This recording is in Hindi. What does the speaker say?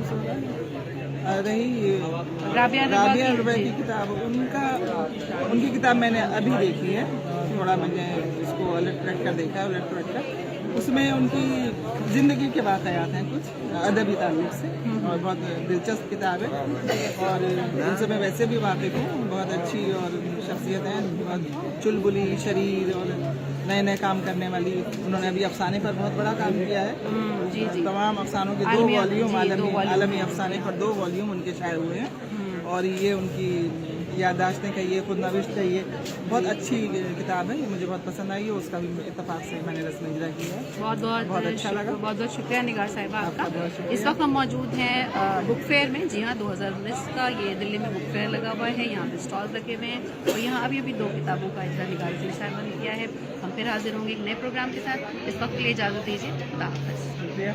महसूस हो रहा है। रही राबिया राबिया रुबैया की किताब, उनकी किताब मैंने अभी देखी है, थोड़ा मैंने उसको उलट पलट कर देखा है, उलट पलट कर। उसमें उनकी ज़िंदगी के वाक़यात हैं कुछ अदबी ताल्लुक़ से, और बहुत दिलचस्प किताब है। और उनसे मैं वैसे भी वाकिफ़ हूँ, बहुत अच्छी और शख्सियत हैं, बहुत चुलबुली शरीर और नए नए काम करने वाली। उन्होंने अभी अफ़साने पर बहुत बड़ा काम किया है। जी जी। तमाम अफ़सानों के 2 वॉल्यूम, आलमी जी। अफ़साने पर 2 वॉल्यूम उनके शाये हुए हैं। और ये उनकी याददाश्तें कहिए, खुद नविश्त कहिए, बहुत अच्छी किताब है, ये मुझे बहुत पसंद आई है। उसका भी इत्तेफाक से मैंने रस्म इजरा किया है। बहुत अच्छा लगा। बहुत बहुत शुक्रिया निगार साहिबा आपका। इस वक्त हम मौजूद हैं बुक फेयर में। जी हाँ, 2019 का ये दिल्ली में बुक फेयर लगा हुआ है। यहाँ पे स्टॉल रखे हुए हैं और यहाँ अभी 2 किताबों का इजरा निगार साहिबा ने किया है। हम फिर हाजिर होंगे एक नए प्रोग्राम के साथ। इस वक्त के लिए इजाज़त दीजिए। खुदा हाफ़िज़। शुक्रिया।